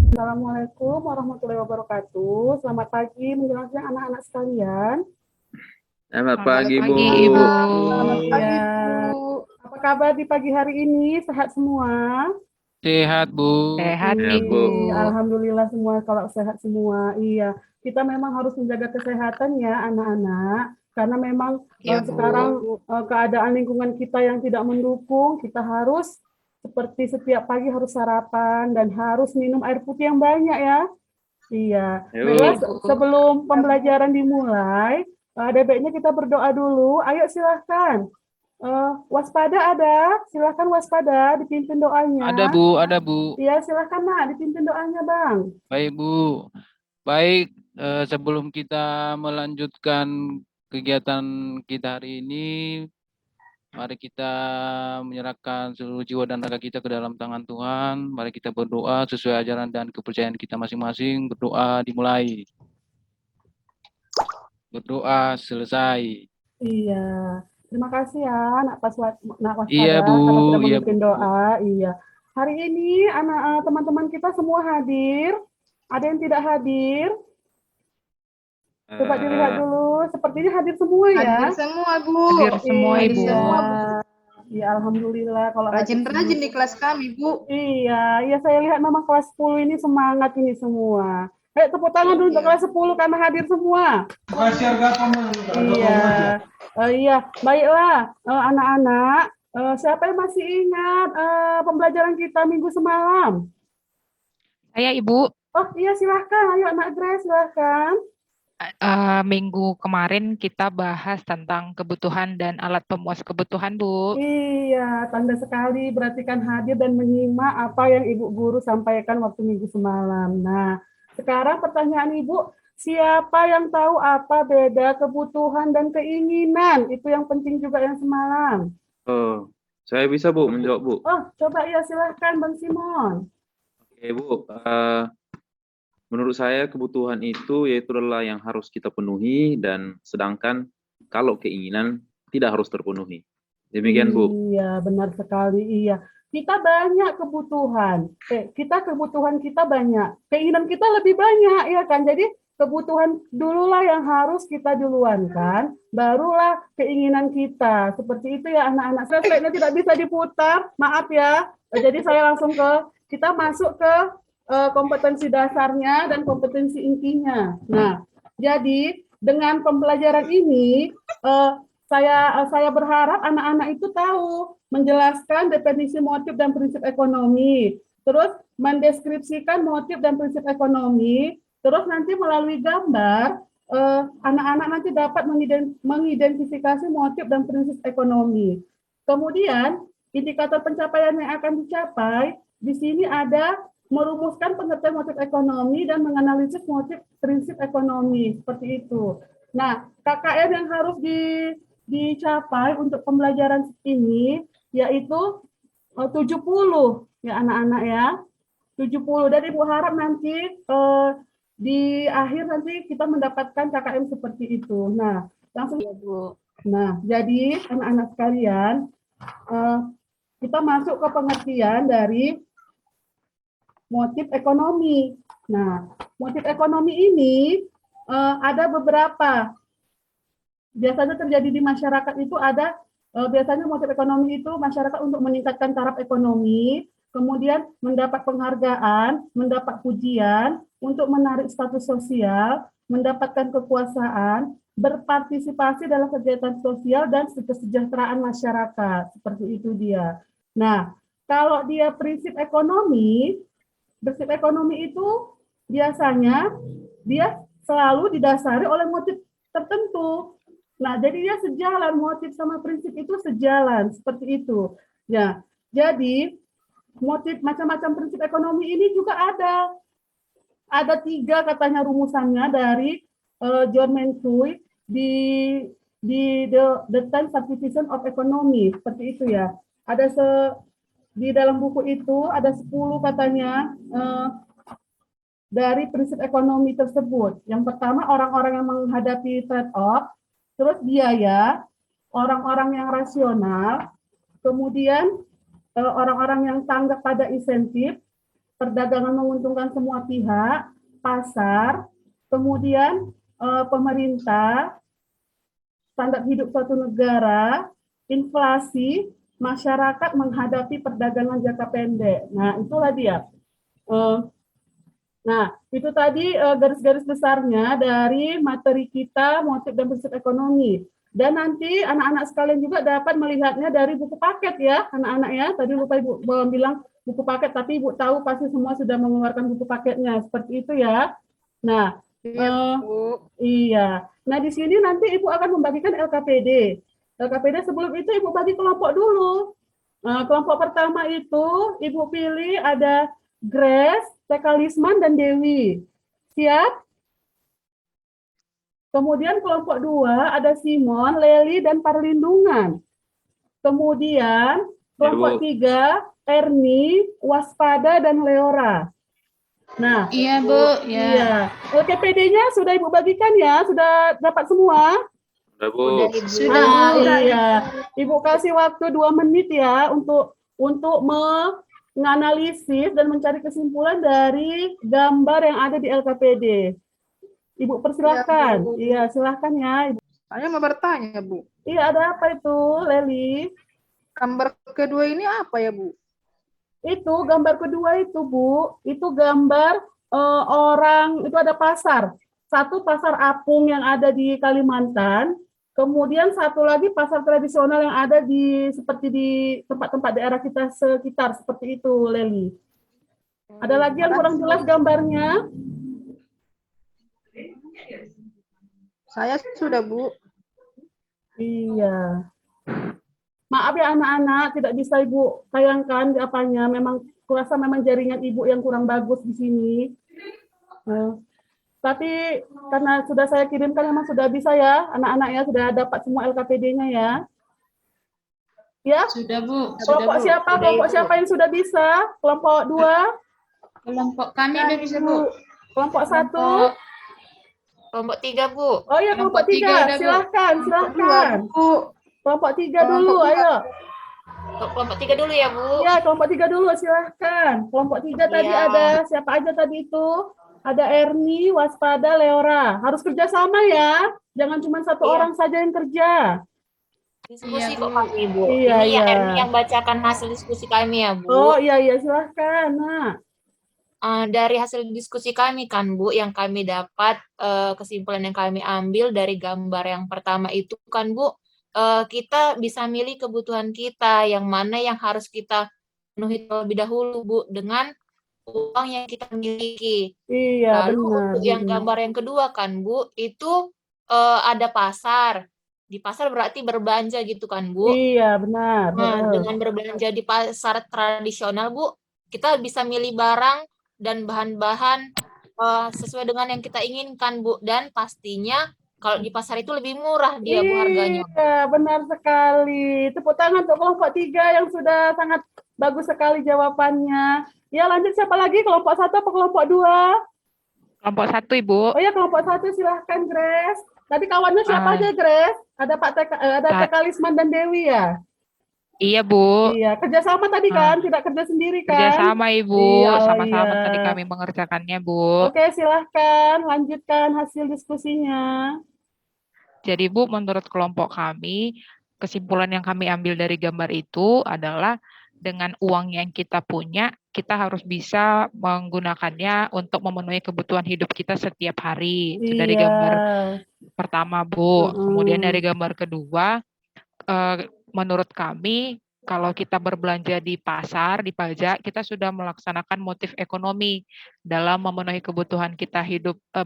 Assalamualaikum warahmatullahi wabarakatuh. Selamat pagi menjelang siang anak-anak sekalian. Selamat Selamat pagi, Bu. pagi, Ibu. Selamat Pagi, Bu. siang. Apa kabar di pagi hari ini? Sehat semua? Sehat, Bu. Sehat, Sehat, Ibu. Bu. Alhamdulillah semua kalau sehat semua. Iya, kita memang harus menjaga kesehatan ya anak-anak. Karena memang Iya, Bu. sekarang keadaan lingkungan kita yang tidak mendukung, kita harus seperti setiap pagi harus sarapan dan harus minum air putih yang banyak ya. Iya, baiklah Iya, Yuk. Bu. sebelum pembelajaran dimulai, ada baiknya kita berdoa dulu. Ayo silahkan. Waspada ada, silahkan waspada, dipimpin Ada, doanya. Bu. Ada, Bu. Iya, silahkan nak, dipimpin doanya Bang. Baik, Bu. Baik, sebelum kita melanjutkan kegiatan kita hari ini, mari kita menyerahkan seluruh jiwa dan raga kita ke dalam tangan Tuhan. Mari kita berdoa sesuai ajaran dan kepercayaan kita masing-masing. Berdoa dimulai. Berdoa selesai. Iya, terima kasih ya nak Iya, waspada Bu. karena sudah Iya, Bu. memimpin doa. Iya, hari ini anak teman-teman kita semua hadir. Ada yang tidak hadir? Coba dilihat Eh, dulu. Sepertinya hadir semua ya. Hadir semua, Bu. Hadir semua, Hadir Ibu. Iya, semua, Bu. iya alhamdulillah kalau hadir semua. Rajin-rajin di kelas kami, Bu. Iya, iya saya lihat memang kelas 10 ini semangat ini semua. Tepuk tangan dulu untuk Iya. kelas 10 karena hadir semua. Iya, iya, baiklah anak-anak. Siapa yang masih ingat pembelajaran kita minggu semalam? Saya, Ibu, Oh iya silahkan, ayo anak Grace silahkan. minggu kemarin kita bahas tentang kebutuhan dan alat pemuas kebutuhan, Bu. Iya, tanda sekali berarti kan hadir dan menyimak apa yang Ibu Guru sampaikan waktu minggu semalam. Nah, sekarang pertanyaan Ibu, siapa yang tahu apa beda kebutuhan dan keinginan? Itu yang penting juga yang semalam. Oh, saya bisa, Bu, menjawab, Bu. Oh, coba ya silahkan Bang Simon. Oke, Bu. Menurut saya kebutuhan itu yaitu adalah yang harus kita penuhi dan sedangkan kalau keinginan tidak harus terpenuhi. Demikian, Bu. Iya, benar sekali. Iya, kita banyak kebutuhan. Kebutuhan kita banyak. Keinginan kita lebih banyak, ya kan? Jadi kebutuhan dululah yang harus kita duluan kan, barulah keinginan kita. Seperti itu ya anak-anak. Slide-nya tidak bisa diputar, maaf ya. Jadi saya langsung kita masuk ke kompetensi dasarnya dan kompetensi intinya. Nah, jadi dengan pembelajaran ini saya berharap anak-anak itu tahu menjelaskan definisi motif dan prinsip ekonomi, terus mendeskripsikan motif dan prinsip ekonomi, terus nanti melalui gambar anak-anak nanti dapat mengidentifikasi motif dan prinsip ekonomi. Kemudian indikator pencapaian yang akan dicapai di sini ada merumuskan pengertian motif ekonomi dan menganalisis motif prinsip ekonomi seperti itu. Nah, KKM yang harus dicapai untuk pembelajaran ini yaitu 70 ya anak-anak ya. 70 dan Ibu harap nanti di akhir nanti kita mendapatkan KKM seperti itu. Nah, langsung Iya, Bu. Nah, jadi anak-anak sekalian kita masuk ke pengertian dari motif ekonomi. Nah, motif ekonomi ini ada beberapa. Biasanya terjadi di masyarakat itu ada biasanya motif ekonomi itu masyarakat untuk meningkatkan taraf ekonomi, kemudian mendapat penghargaan, mendapat pujian, untuk menarik status sosial, mendapatkan kekuasaan, berpartisipasi dalam kegiatan sosial dan kesejahteraan masyarakat. Seperti itu dia. Nah, kalau dia prinsip ekonomi itu biasanya dia selalu didasari oleh motif tertentu. Nah, jadi dia sejalan, motif sama prinsip itu sejalan, seperti itu. Ya, jadi motif macam-macam prinsip ekonomi ini juga ada. Ada 3 katanya rumusannya dari John Mensuy di the 10 subdivision of economy, seperti itu ya. Di dalam buku itu ada 10 katanya dari prinsip ekonomi tersebut. Yang pertama orang-orang yang menghadapi trade-off, terus biaya, orang-orang yang rasional, kemudian orang-orang yang tanggap pada insentif, perdagangan menguntungkan semua pihak, pasar, kemudian pemerintah, standar hidup suatu negara, inflasi, masyarakat menghadapi perdagangan jangka pendek. Nah, itulah dia. Eh, Nah, itu tadi garis-garis besarnya dari materi kita, motif dan prinsip ekonomi. Dan nanti anak-anak sekalian juga dapat melihatnya dari buku paket ya, anak-anak ya. Tadi lupa Ibu bilang buku paket, tapi Ibu tahu pasti semua sudah mengeluarkan buku paketnya. Seperti itu ya. Nah, Iya, Bu. iya. Nah, di sini nanti Ibu akan membagikan LKPD. LKPD sebelum itu Ibu bagi kelompok dulu. Nah, kelompok pertama itu Ibu pilih ada Grace, Tekalisman, dan Dewi. Siap? Kemudian kelompok dua ada Simon, Leli, dan Perlindungan. Kemudian kelompok tiga Erni, Waspada, dan Leora. Nah, Iya, Bu. Ya. iya. LKPD-nya sudah Ibu bagikan ya? Sudah dapat semua? Udah, Bu. Sudah, Ah, Bu. iya. Ibu kasih waktu 2 menit ya untuk menganalisis dan mencari kesimpulan dari gambar yang ada di LKPD. Ibu persilahkan. Iya, Bu. Iya, silahkan ya. Ibu. Saya mau bertanya, Bu. Iya, ada apa itu, Leli? Gambar kedua ini apa ya, Bu? Itu gambar kedua itu, Bu. Itu gambar orang, itu ada pasar. Satu pasar apung yang ada di Kalimantan. Kemudian satu lagi pasar tradisional yang ada seperti di tempat-tempat daerah kita sekitar, seperti itu, Leli. Ada lagi yang kurang jelas gambarnya? Saya sudah, Bu. Iya. Maaf ya anak-anak, tidak bisa Ibu tayangkan di apanya. Memang kurasa memang jaringan Ibu yang kurang bagus di sini. Tapi karena sudah saya kirimkan memang sudah bisa ya, anak-anak ya sudah dapat semua LKPD-nya ya. Ya, Sudah, Bu. Sudah, kelompok Bu. siapa? Sudah, Kelompok Ibu. siapa yang sudah bisa? Kelompok 2? Kelompok kami udah bisa, Bu. Kelompok 1? Kelompok 3, Bu. Oh iya, kelompok 3. udah, Bu. Silahkan, silahkan. Bu. Kelompok 3 dulu, ayo. Kelompok 3 dulu ya, Bu. Ya, kelompok 3 dulu, silahkan. Kelompok 3 tadi Iya. ada siapa aja tadi itu? Ada Erni, Waspada, Leora. Harus kerjasama ya. Jangan cuma satu Iya. orang saja yang kerja. Diskusi Iya, kok Bu. kami, Bu. Iya, Ini ya iya. Erni yang bacakan hasil diskusi kami ya, Bu. Oh iya, iya, silahkan. Nah, Dari hasil diskusi kami kan, Bu, yang kami dapat, kesimpulan yang kami ambil dari gambar yang pertama itu kan, Bu, kita bisa milih kebutuhan kita, yang mana yang harus kita penuhi terlebih dahulu, Bu, dengan uang yang kita miliki. iya Lalu benar. untuk yang gambar yang kedua kan, Bu, itu ada pasar. Di pasar berarti berbelanja gitu kan, Bu. Iya benar. Nah, dengan berbelanja di pasar tradisional, Bu, kita bisa milih barang dan bahan-bahan sesuai dengan yang kita inginkan, Bu. Dan pastinya kalau di pasar itu lebih murah dia, Bu, harganya. Iya, benar sekali. Tepuk tangan untuk kelompok 3 yang sudah sangat bagus sekali jawabannya. Ya, lanjut siapa lagi? Kelompok 1 atau kelompok 2? Kelompok 1, Ibu. Oh ya, kelompok 1 silahkan, Grace. Tadi kawannya siapa aja, Grace? Ada ada Tekalisman dan Dewi ya? Iya, Bu. Iya, kerjasama tadi kan? Tidak kerja sendiri kan? Kerjasama, Ibu. Iya, oh Sama-sama iya. tadi kami mengerjakannya, Bu. Oke, silahkan lanjutkan hasil diskusinya. Jadi, Bu, menurut kelompok kami, kesimpulan yang kami ambil dari gambar itu adalah dengan uang yang kita punya, kita harus bisa menggunakannya untuk memenuhi kebutuhan hidup kita setiap hari. Itu dari Iya. gambar pertama, Bu. Mm-mm. Kemudian dari gambar kedua, menurut kami, kalau kita berbelanja di pasar, di pajak, kita sudah melaksanakan motif ekonomi dalam memenuhi kebutuhan kita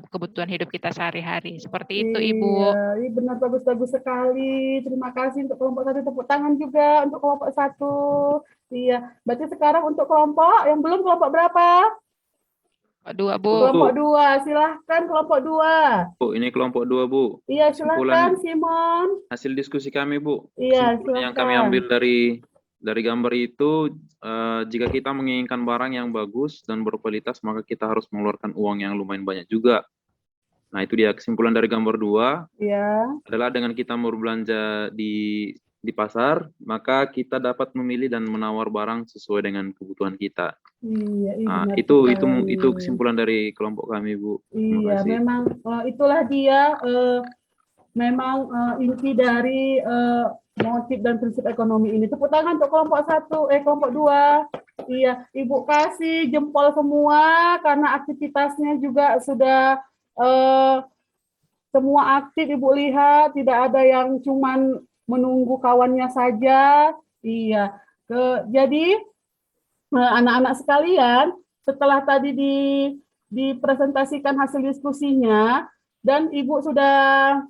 kebutuhan hidup kita sehari-hari. Seperti itu, Ibu. Iya, benar bagus-bagus sekali. Terima kasih untuk kelompok 1, tepuk tangan juga untuk kelompok 1. Iya, berarti sekarang untuk kelompok yang belum, kelompok berapa? Dua, Bu. Kelompok 2, silahkan kelompok 2. Bu, ini kelompok 2, Bu. Iya, silahkan Kesimpulan Simon. hasil diskusi kami, Bu. Iya, Kesimpulan yang silakan. kami ambil dari gambar itu, jika kita menginginkan barang yang bagus dan berkualitas, maka kita harus mengeluarkan uang yang lumayan banyak juga. Nah, itu dia kesimpulan dari gambar 2 Iya. adalah dengan kita berbelanja di di pasar, maka kita dapat memilih dan menawar barang sesuai dengan kebutuhan kita. Iya, Nah, benar itu sekali. kesimpulan dari kelompok kami, Bu. Terima Iya, kasih. memang itulah dia memang inti dari motif dan prinsip ekonomi ini. Tepuk tangan untuk kelompok 1, kelompok 2. Iya, Ibu kasih jempol semua karena aktivitasnya juga sudah semua aktif. Ibu lihat tidak ada yang cuman menunggu kawannya saja. Iya. Jadi anak-anak sekalian, setelah tadi dipresentasikan hasil diskusinya dan Ibu sudah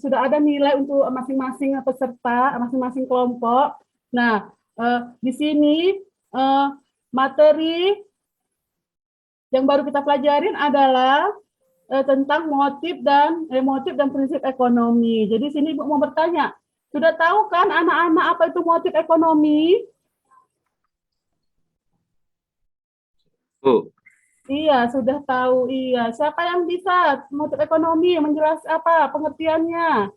ada nilai untuk masing-masing peserta, masing-masing kelompok. Nah, di sini materi yang baru kita pelajarin adalah tentang motif dan prinsip ekonomi. Jadi sini Ibu mau bertanya, sudah tahu kan anak-anak apa itu motif ekonomi? Bu, Iya, sudah tahu. Iya, siapa yang bisa motif ekonomi menjelaskan apa pengertiannya?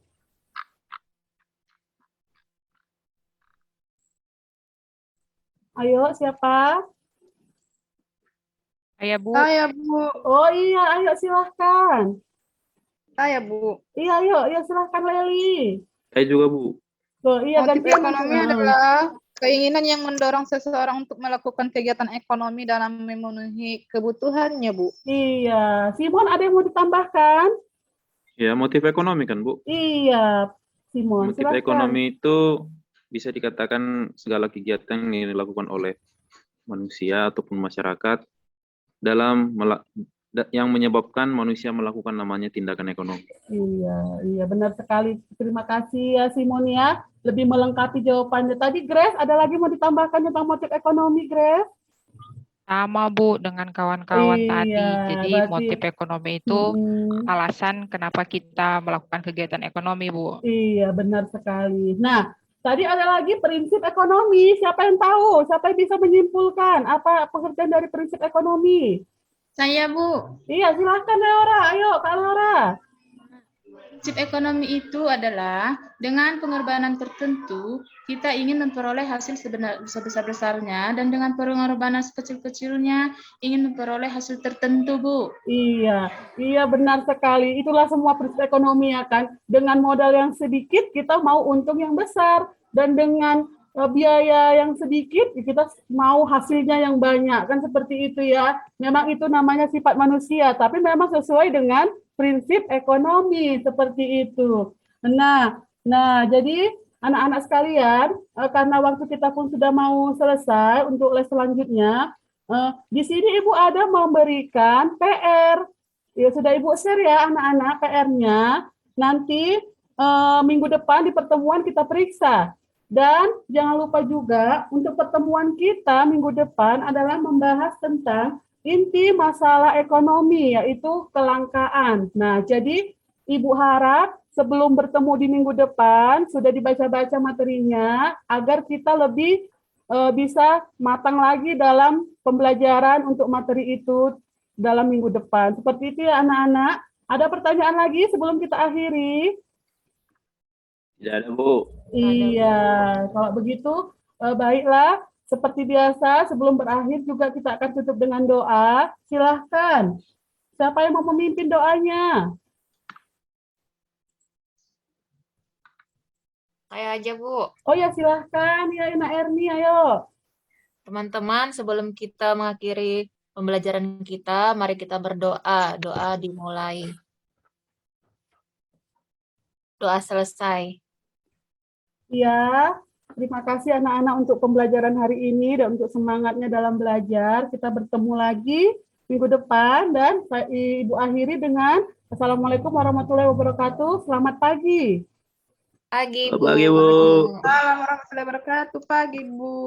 Ayo, siapa? Saya Bu. Saya, Bu. Oh iya, ayo silahkan. Saya, Bu. Iya, ayo silahkan Leli. saya juga, Bu. Oh, iya, Motif gantian. ekonomi adalah keinginan yang mendorong seseorang untuk melakukan kegiatan ekonomi dalam memenuhi kebutuhannya, Bu. Iya, Simon ada yang mau ditambahkan? Ya, motif ekonomi kan, Bu? Iya, Simon, Motif silahkan. ekonomi itu bisa dikatakan segala kegiatan yang dilakukan oleh manusia ataupun masyarakat yang menyebabkan manusia melakukan namanya tindakan ekonomi. Iya, benar sekali. Terima kasih ya Simon ya. Lebih melengkapi jawabannya. Tadi Grace, ada lagi mau ditambahkan tentang motif ekonomi, Grace? Sama Bu dengan kawan-kawan tadi. Jadi berarti- motif ekonomi itu alasan kenapa kita melakukan kegiatan ekonomi, Bu. Iya, benar sekali. Nah, tadi ada lagi prinsip ekonomi. Siapa yang tahu? Siapa yang bisa menyimpulkan apa pengertian dari prinsip ekonomi? Saya, Bu. Iya, silahkan Leora. Ayo, Kak Leora. Prinsip ekonomi itu adalah dengan pengorbanan tertentu, kita ingin memperoleh hasil sebesar-besarnya, dan dengan pengorbanan sekecil-kecilnya, ingin memperoleh hasil tertentu, Bu. Iya, benar sekali. Itulah semua prinsip ekonomi ya kan. Dengan modal yang sedikit, kita mau untung yang besar. Dan dengan biaya yang sedikit, kita mau hasilnya yang banyak. Kan seperti itu ya. Memang itu namanya sifat manusia, tapi memang sesuai dengan prinsip ekonomi seperti itu. Nah, jadi anak-anak sekalian, karena waktu kita pun sudah mau selesai untuk les selanjutnya, di sini Ibu ada memberikan PR. Ya sudah Ibu share ya anak-anak PR-nya. Nanti minggu depan di pertemuan kita periksa. Dan jangan lupa juga untuk pertemuan kita minggu depan adalah membahas tentang inti masalah ekonomi, yaitu kelangkaan. Nah, jadi Ibu harap sebelum bertemu di minggu depan sudah dibaca-baca materinya agar kita lebih bisa matang lagi dalam pembelajaran untuk materi itu dalam minggu depan. Seperti itu ya anak-anak. Ada pertanyaan lagi sebelum kita akhiri? Tidak ada, Bu. Iya, kalau begitu baiklah. Seperti biasa, sebelum berakhir juga kita akan tutup dengan doa. Silahkan. Siapa yang mau memimpin doanya? Saya aja, Bu. Oh ya, silahkan. Ya, Ina Erni, ayo. Teman-teman, sebelum kita mengakhiri pembelajaran kita, mari kita berdoa. Doa dimulai. Doa selesai. Ya, terima kasih anak-anak untuk pembelajaran hari ini dan untuk semangatnya dalam belajar. Kita bertemu lagi minggu depan dan Ibu akhiri dengan Assalamualaikum warahmatullahi wabarakatuh. Selamat pagi. Pagi, Selamat Bu. pagi, Bu. Assalamualaikum warahmatullahi wabarakatuh. Pagi, Bu.